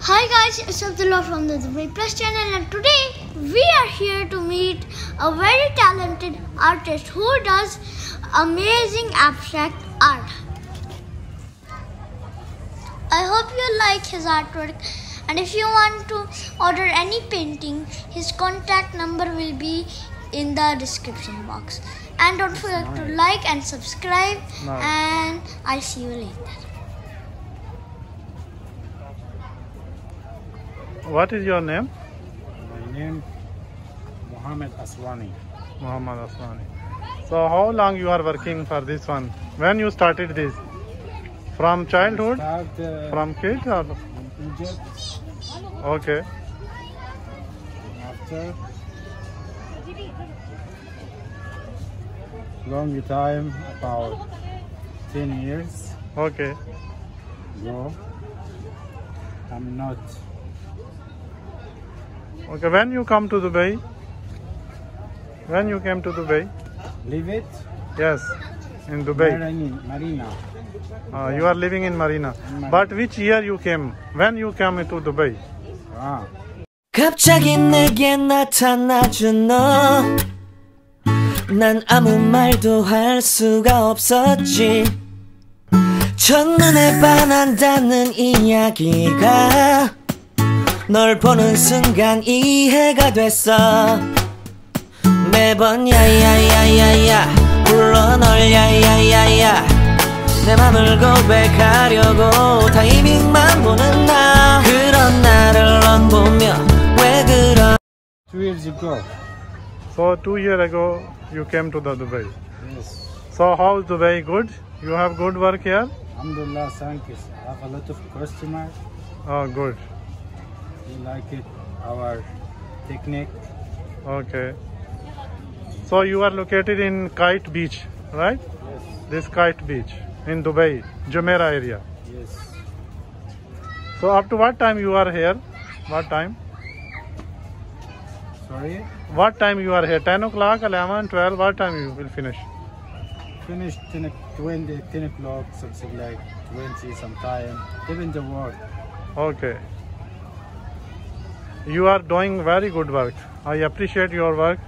Hi guys, it's Abdullah from the Dubai Plus channel, and today we are here to meet a very talented artist who does amazing abstract art. I hope you like his artwork, and if you want to order any painting, his contact number will be in the description box. And don't forget to like and subscribe, and I'll see you later. What is your name? My name Mohammed Aswani. Muhammad Aswani. So how long you are working for this one? When you started this? From childhood? From kids or? In Egypt. Okay. After long time, about 10 years Okay. ago, I'm not. Okay. When you come to Dubai? When you came to Dubai? Leave it. Yes. In Dubai. Marina. You are living in Marina. But which year you came? When you came to Dubai? Ah. 갑자기 내게 나타나준 너, 난 아무 말도 할 수가 없었지. 첫눈에 반한다는 이야기가 널 보는 순간 이해가 됐어. 매번 야야야야야 불러 널 야야야야, 내 맘을 고백하려고 타이밍만 보는 나. 그런 나를 넌 보며 왜 그런. 2 years ago. So 2 years ago you came to the Dubai. Yes. So how is Dubai? Good? You have good work here? Alhamdulillah, thank you. I have a lot of customers. Oh, good. They like it, our technique. Okay. So you are located in Kite Beach, right? Yes. This Kite Beach in Dubai, Jumeirah area. Yes. So up to what time you are here? What time? Sorry? What time you are here? 10 o'clock, 11, 12? What time you will finish? Finish 10 o'clock, something like 20 sometime. Even the work. Okay. You are doing very good work. I appreciate your work.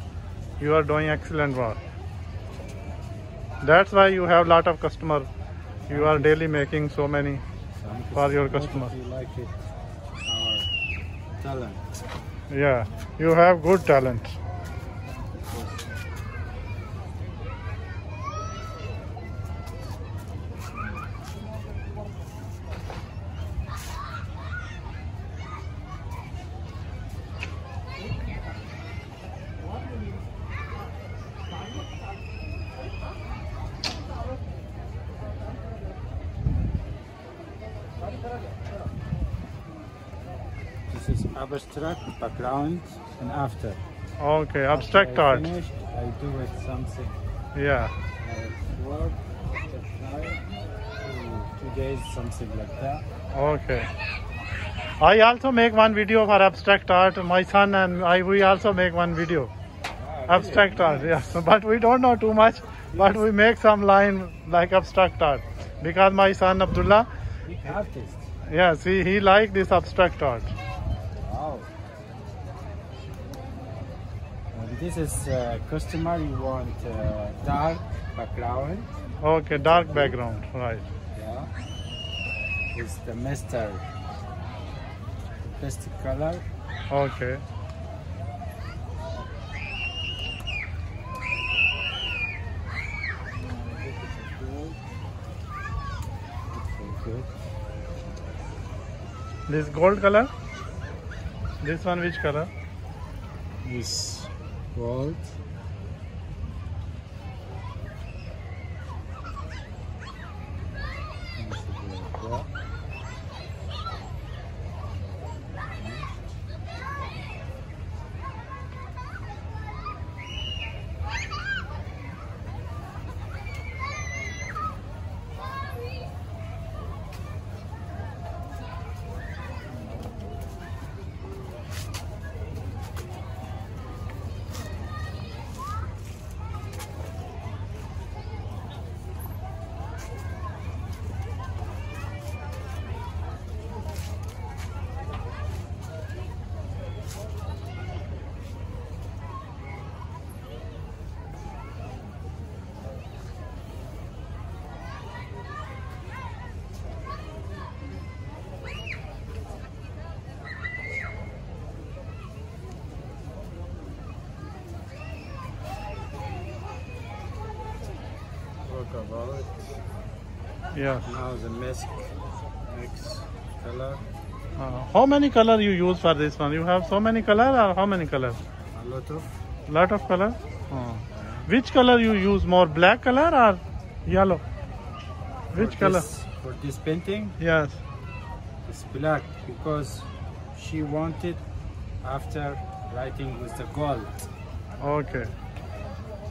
You are doing excellent work. That's why you have lot of customers. You are daily making so many for your customers. You like it, our talent. Yeah, you have good talent. This is abstract background and after. Okay, abstract After I art. finish, I do it something. Yeah. I work two days, something like that. Okay. I also make one video for abstract art. My son and we also make one video. Abstract art, yes. But we don't know too much. But we make some line like abstract art. Because my son Abdullah, Big artist. yes, he like this abstract art. Wow. And this is customer. You want dark background. Okay, dark background, right. Yeah. It's the master. Best color. Okay. Good. This gold color? This one which color? This gold. about it. Yes. Now the next color. How many color you use for this one? You have so many color or how many color? A lot of. Lot of color. Which color you use more? Black color or yellow? Which color? For this painting, Yes. it's black because she wanted after writing with the gold. Okay.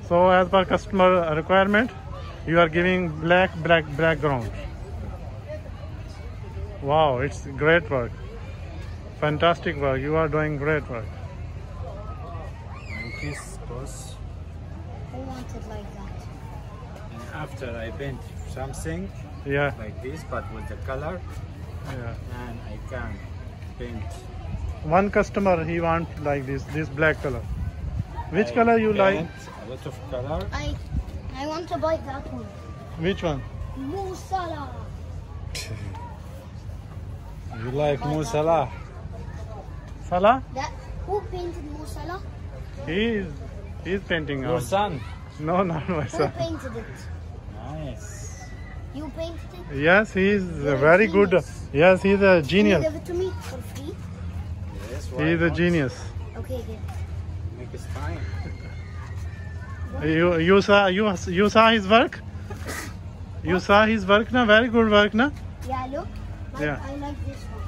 So as per customer requirement, you are giving black background. Wow, it's great work. Fantastic work. You are doing great work. And this was. I want it like that. And after I paint something Yeah. like this, but with the color, Yeah. and I can paint. One customer he want like this black color. Which I color you like? paint a lot of color. I want to buy that one. Which one? Mo Salah. You like Mo Salah? Salah? That who painted Mo Salah? He's painting Your out. son. No, not my Who son. painted it? Nice. You painted it? Yes, he's You're a very good. genius. Yes, he's a Can you genius. give it to me for free? Yes, why He's a not? genius. Okay, good. Make it fine. You saw his work? You saw his work, na? Very good work, na? Yeah, look. Yeah. I like this one.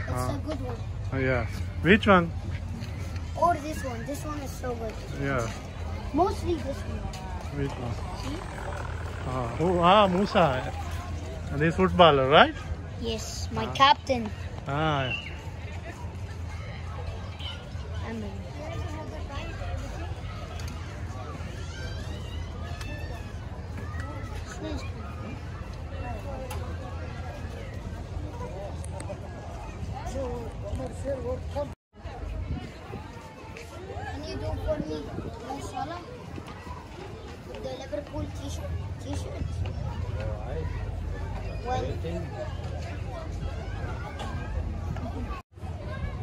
It's a good one. Yeah. Which one? Or this one. This one is so good. Yeah. Mostly this one. Which one? Musa. This footballer, right? Yes, my captain. Ah. Amen. Can you do for me Mo Salah? The Liverpool t-shirt. Alright. Well, Painting.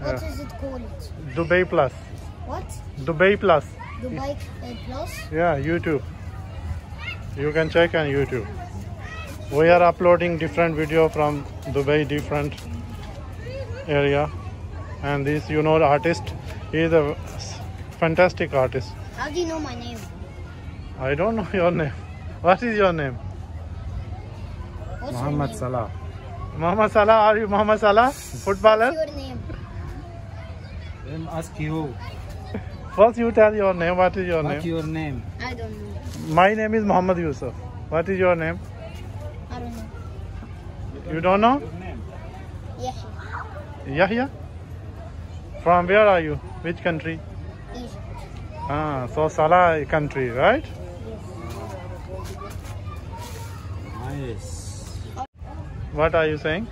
what is it called? Dubai Plus. What? Dubai Plus. Dubai Plus? Yeah, YouTube. You can check on YouTube. We are uploading different video from Dubai, different area. And this, you know, the artist. He is a fantastic artist. How do you know my name? I don't know your name. What is your name? What's Muhammad your name? Salah. Muhammad Salah. Are you Muhammad Salah? Footballer? What's your name? Let me ask you. First you tell your name. What is your What's name? your name? I don't know. My name is Muhammad Yusuf. What is your name? I don't know. You don't know? Your name? Yeah, Yahya? From where are you? Which country? Egypt. So Salah country, right? Nice. What are you saying?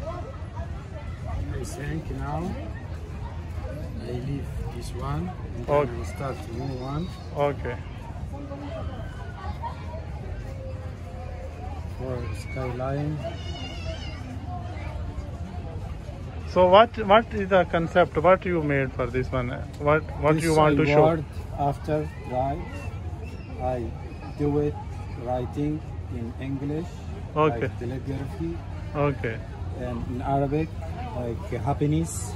I think now I leave this one and then Okay. I will start a new one Okay. for skyline. So what is the concept? What you made for this one? What This you want to show? word after write, I do it writing in English, Okay. like telegraphy, Okay. and in Arabic, like happiness.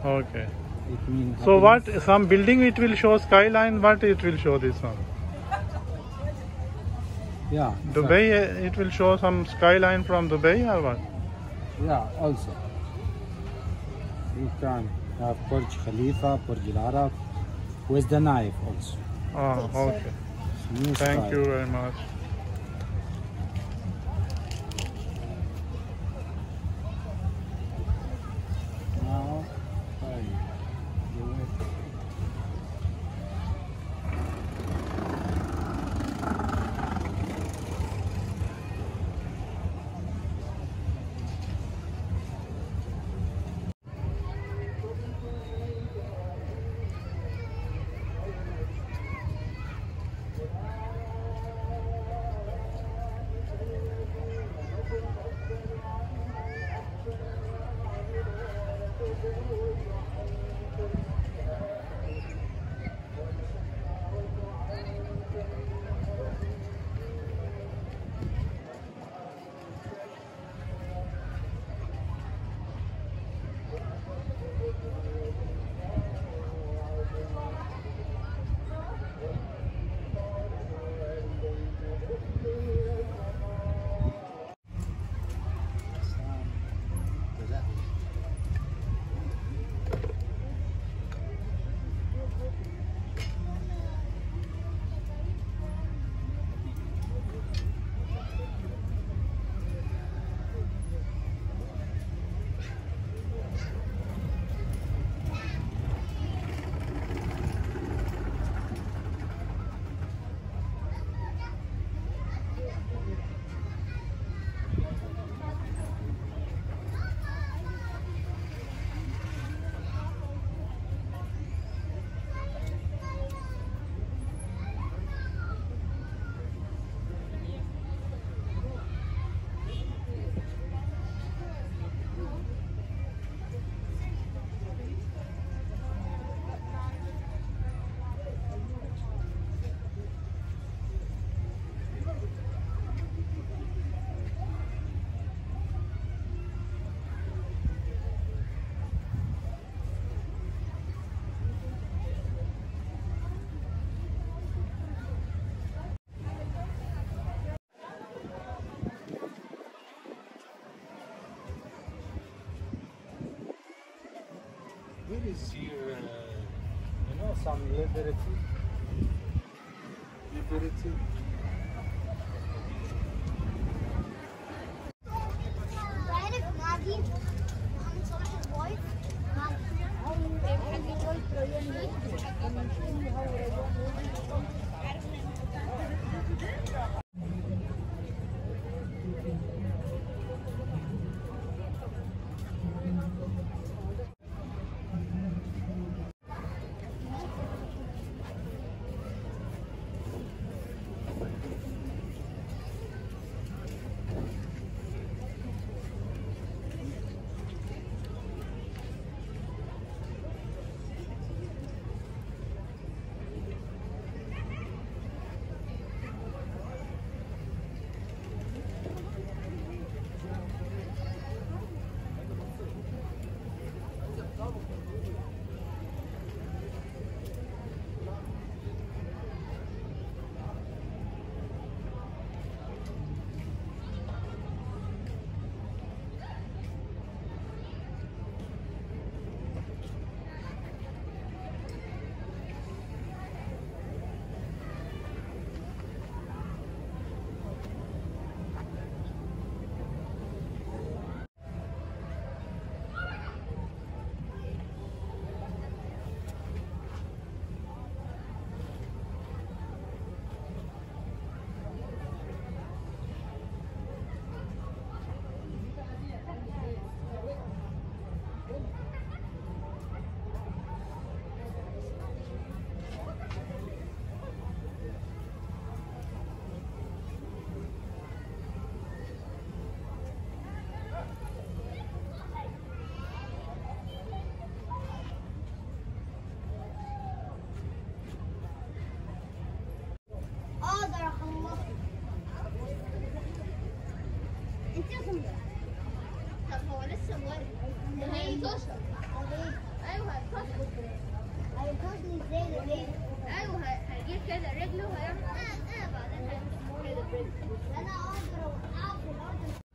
Okay. It means. So what? happiness. Some building it will show skyline. What it will show this one? Yeah. Dubai. It will show some skyline from Dubai or what? Yeah. Also, you can have Burj Khalifa, Burj Al Arab, with the knife also. Oh, okay. New Thank style. you very much. Now, I do it. here is here, some liberty. ايوه هيجيب كده رجله وهيعمل بعدين هيمسك كده برجله.